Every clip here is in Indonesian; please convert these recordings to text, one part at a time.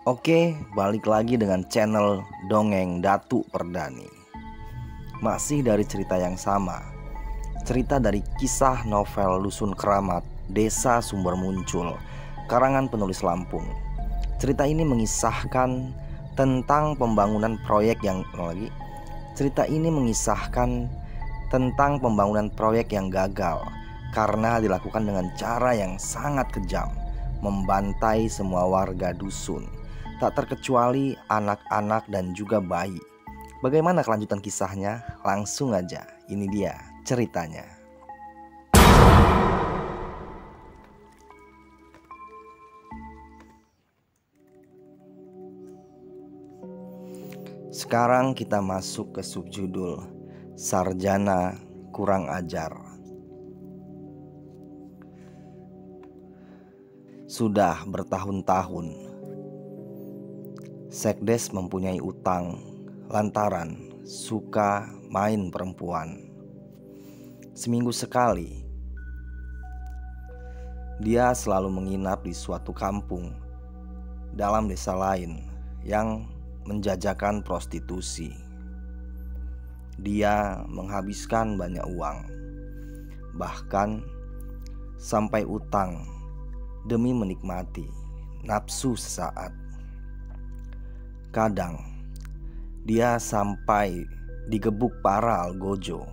Oke, balik lagi dengan channel Dongeng Datu Perdani. Masih dari cerita yang sama. Cerita dari kisah novel Dusun Keramat, Desa Sumber Muncul, karangan penulis Lampung. Cerita ini mengisahkan tentang pembangunan proyek yang gagal karena dilakukan dengan cara yang sangat kejam, membantai semua warga dusun, tak terkecuali anak-anak dan juga bayi. Bagaimana kelanjutan kisahnya? Langsung aja, ini dia ceritanya. Sekarang kita masuk ke subjudul Sarjana Kurang Ajar. Sudah bertahun-tahun Sekdes mempunyai utang lantaran suka main perempuan. Seminggu sekali dia selalu menginap di suatu kampung dalam desa lain yang menjajakan prostitusi. Dia menghabiskan banyak uang, bahkan sampai utang demi menikmati nafsu sesaat. Kadang dia sampai digebuk para algojo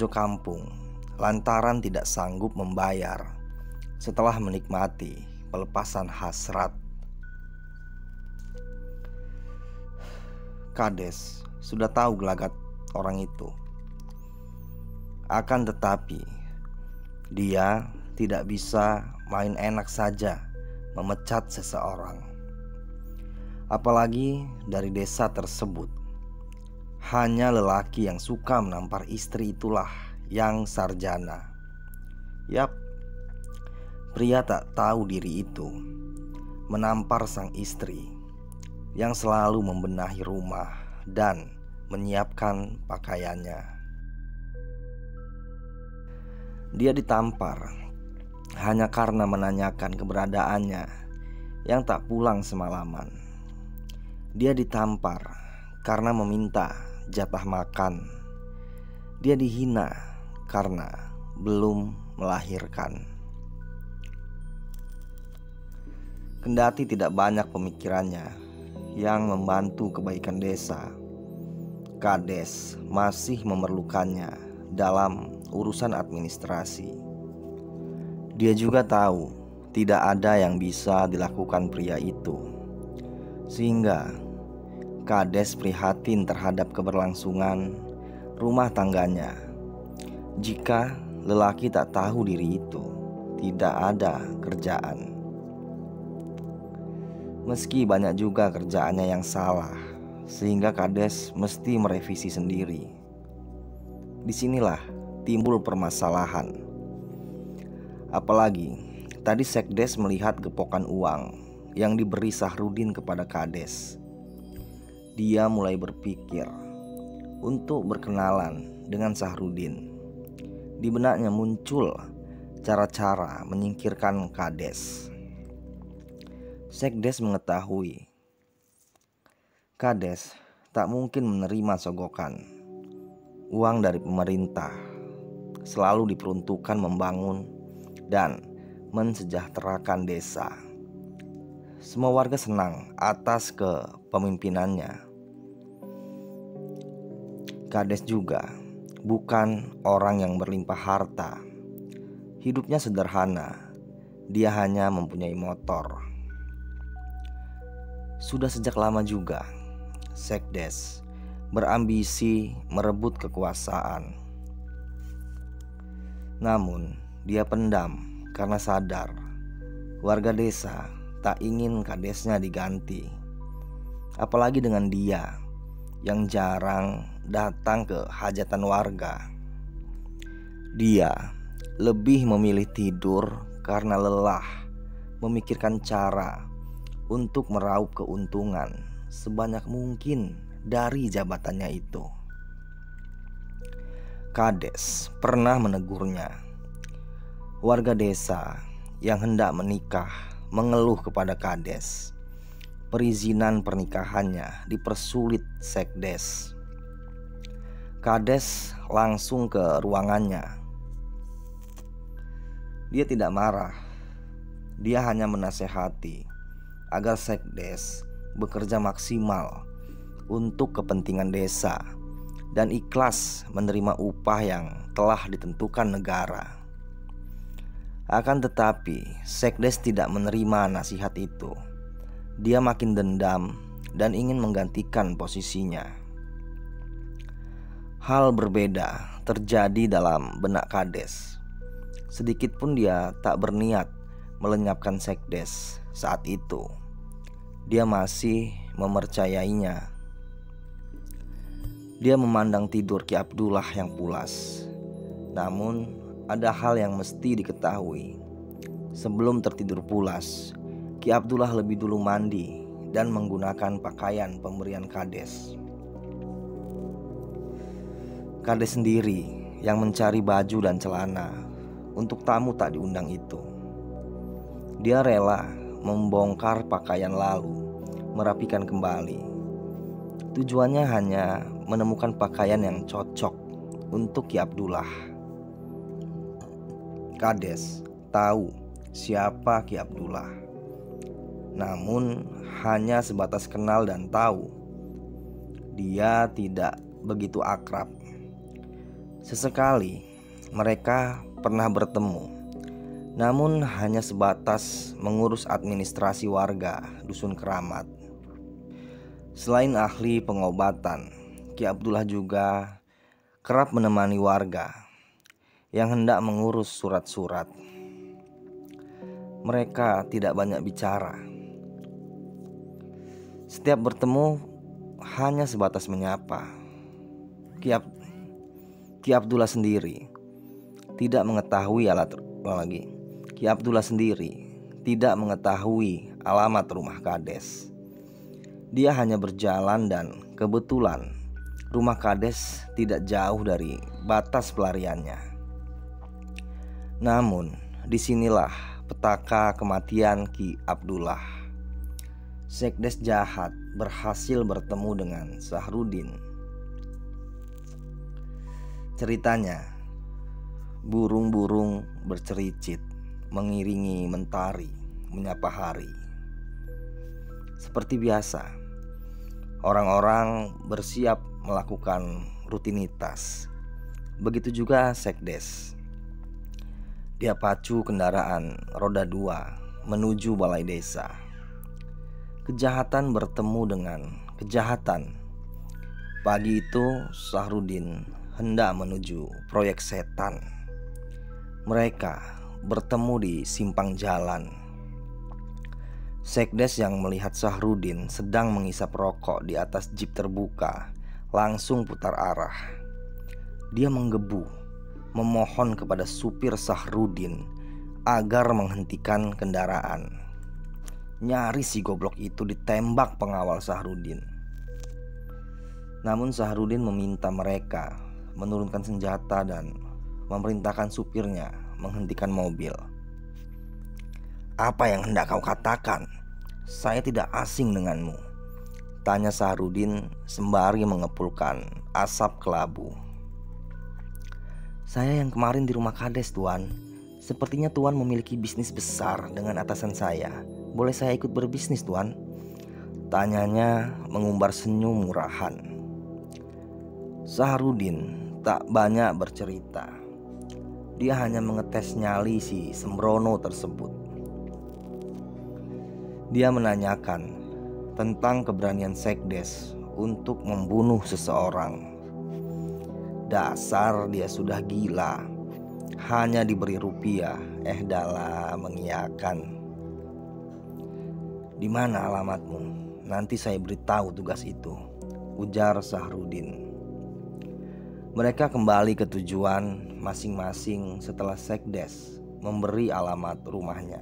kampung lantaran tidak sanggup membayar setelah menikmati pelepasan hasrat. Kades sudah tahu gelagat orang itu. Akan tetapi dia tidak bisa main enak saja memecat seseorang, apalagi dari desa tersebut. Hanya lelaki yang suka menampar istri itulah yang sarjana. Yap, pria tak tahu diri itu menampar sang istri yang selalu membenahi rumah dan menyiapkan pakaiannya. Dia ditampar hanya karena menanyakan keberadaannya yang tak pulang semalaman. Dia ditampar karena meminta jatah makan. Dia dihina karena belum melahirkan. Kendati tidak banyak pemikirannya yang membantu kebaikan desa, Kades masih memerlukannya dalam urusan administrasi. Dia juga tahu tidak ada yang bisa dilakukan pria itu, sehingga Kades prihatin terhadap keberlangsungan rumah tangganya. Jika lelaki tak tahu diri itu tidak ada kerjaan, meski banyak juga kerjaannya yang salah, sehingga Kades mesti merevisi sendiri. Disinilah timbul permasalahan. Apalagi tadi Sekdes melihat gepokan uang yang diberi Sahrudin kepada Kades. Dia mulai berpikir untuk berkenalan dengan Sahrudin. Di benaknya muncul cara-cara menyingkirkan Kades. Sekdes mengetahui Kades tak mungkin menerima sogokan. Uang dari pemerintah selalu diperuntukkan membangun dan mensejahterakan desa. Semua warga senang atas kepemimpinannya. Kades juga bukan orang yang berlimpah harta. Hidupnya sederhana. Dia hanya mempunyai motor. Sudah sejak lama juga Sekdes berambisi merebut kekuasaan. Namun dia pendam karena sadar warga desa tak ingin Kadesnya diganti. Apalagi dengan dia yang jarang datang ke hajatan warga. Dia lebih memilih tidur karena lelah memikirkan cara untuk meraup keuntungan sebanyak mungkin dari jabatannya itu. Kades pernah menegurnya. Warga desa yang hendak menikah mengeluh kepada Kades perizinan pernikahannya dipersulit Sekdes. Kades langsung ke ruangannya. Dia tidak marah. Dia hanya menasehati agar Sekdes bekerja maksimal untuk kepentingan desa dan ikhlas menerima upah yang telah ditentukan negara. Akan tetapi, Sekdes tidak menerima nasihat itu. Dia makin dendam dan ingin menggantikan posisinya. Hal berbeda terjadi dalam benak Kades. Sedikit pun dia tak berniat melenyapkan Sekdes saat itu. Dia masih mempercayainya. Dia memandang tidur Ki Abdullah yang pulas. Namun ada hal yang mesti diketahui. Sebelum tertidur pulas, Ki Abdullah lebih dulu mandi dan menggunakan pakaian pemberian Kades. Kades sendiri yang mencari baju dan celana untuk tamu tak diundang itu. Dia rela membongkar pakaian lalu merapikan kembali. Tujuannya hanya menemukan pakaian yang cocok untuk Ki Abdullah. Kades tahu siapa Ki Abdullah, namun hanya sebatas kenal dan tahu. Dia tidak begitu akrab. Sesekali mereka pernah bertemu, namun hanya sebatas mengurus administrasi warga Dusun Keramat. Selain ahli pengobatan, Ki Abdullah juga kerap menemani warga yang hendak mengurus surat-surat. Mereka tidak banyak bicara. Setiap bertemu hanya sebatas menyapa. Ki Abdullah sendiri tidak mengetahui alamat rumah Kades. Dia hanya berjalan dan kebetulan rumah Kades tidak jauh dari batas pelariannya. Namun disinilah petaka kematian Ki Abdullah. Sekdes jahat berhasil bertemu dengan Sahrudin. Ceritanya, burung-burung bercericit mengiringi mentari menyapa hari. Seperti biasa, orang-orang bersiap melakukan rutinitas. Begitu juga Sekdes. Dia pacu kendaraan roda 2 menuju balai desa. Kejahatan bertemu dengan kejahatan. Pagi itu Sahrudin hendak menuju proyek setan. Mereka bertemu di simpang jalan. Sekdes yang melihat Sahrudin sedang mengisap rokok di atas jeep terbuka langsung putar arah. Dia menggebu, memohon kepada supir Sahrudin agar menghentikan kendaraan. Nyaris si goblok itu ditembak pengawal Sahrudin. Namun Sahrudin meminta mereka menurunkan senjata dan memerintahkan supirnya menghentikan mobil. "Apa yang hendak kau katakan? Saya tidak asing denganmu," tanya Sahrudin sembari mengepulkan asap kelabu. "Saya yang kemarin di rumah Kades, Tuan. Sepertinya Tuan memiliki bisnis besar dengan atasan saya. Boleh saya ikut berbisnis, Tuan?" tanyanya mengumbar senyum murahan. Sahrudin tak banyak bercerita. Dia hanya mengetes nyali si sembrono tersebut. Dia menanyakan tentang keberanian Sekdes untuk membunuh seseorang. Dasar dia sudah gila. Hanya diberi rupiah, Dahlah mengiyakan. "Di mana alamatmu? Nanti saya beritahu tugas itu," ujar Sahrudin. Mereka kembali ke tujuan masing-masing setelah Sekdes memberi alamat rumahnya.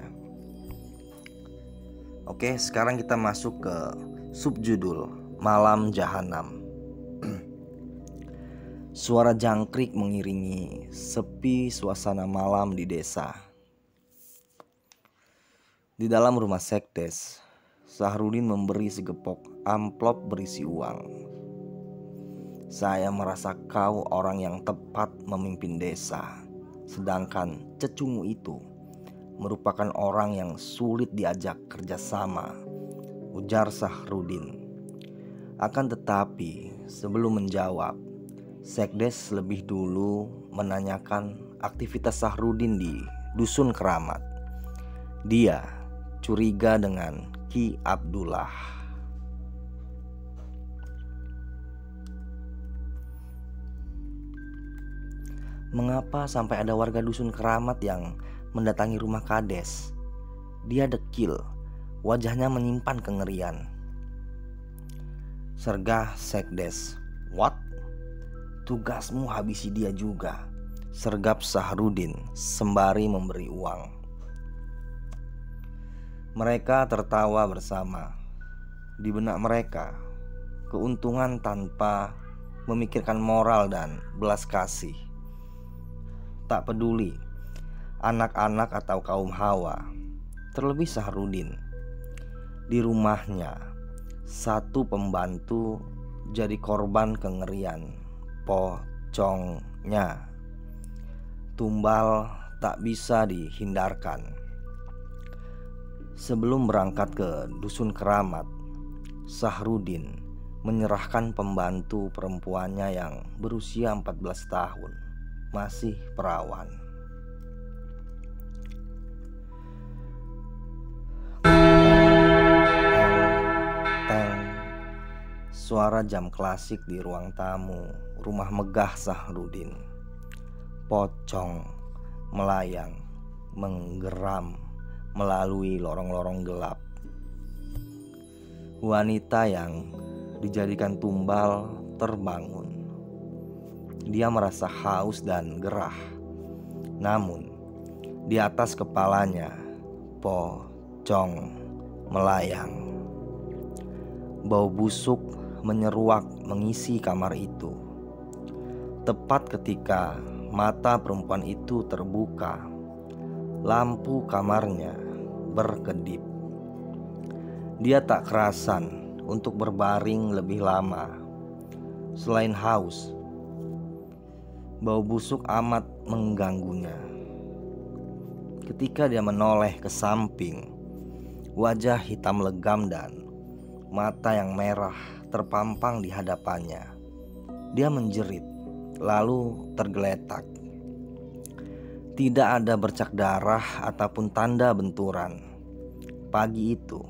Oke, sekarang kita masuk ke subjudul Malam Jahanam. Suara jangkrik mengiringi sepi suasana malam di desa. Di dalam rumah Sekdes, Sahrudin memberi segepok amplop berisi uang. "Saya merasa kau orang yang tepat memimpin desa, sedangkan cecumu itu merupakan orang yang sulit diajak kerjasama," ujar Sahrudin. Akan tetapi sebelum menjawab, Sekdes lebih dulu menanyakan aktivitas Sahrudin di Dusun Keramat. Dia curiga dengan Ki Abdullah. Mengapa sampai ada warga Dusun Keramat yang mendatangi rumah Kades? Dia dekil, wajahnya menyimpan kengerian. Sergah Sekdes. "What? Tugasmu habisi dia juga," sergap Sahrudin sembari memberi uang. Mereka tertawa bersama. Di benak mereka, keuntungan tanpa memikirkan moral dan belas kasih. Tak peduli anak-anak atau kaum hawa, terlebih Sahrudin. Di rumahnya, satu pembantu jadi korban kengerian pocongnya. Tumbal tak bisa dihindarkan. Sebelum berangkat ke Dusun Keramat, Sahrudin menyerahkan pembantu perempuannya yang berusia 14 tahun, masih perawan. Teng, suara jam klasik di ruang tamu rumah megah Sahrudin. Pocong melayang, menggeram melalui lorong-lorong gelap. Wanita yang dijadikan tumbal terbangun. Dia merasa haus dan gerah. Namun di atas kepalanya pocong melayang. Bau busuk menyeruak mengisi kamar itu. Tepat ketika mata perempuan itu terbuka, lampu kamarnya berkedip. Dia tak kerasan untuk berbaring lebih lama. Selain haus, bau busuk amat mengganggunya. Ketika dia menoleh ke samping, wajah hitam legam dan mata yang merah terpampang di hadapannya. Dia menjerit, lalu tergeletak. Tidak ada bercak darah ataupun tanda benturan. Pagi itu,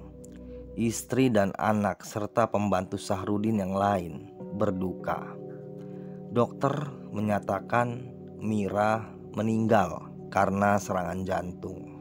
istri dan anak serta pembantu Sahrudin yang lain berduka. Dokter menyatakan Mira meninggal karena serangan jantung.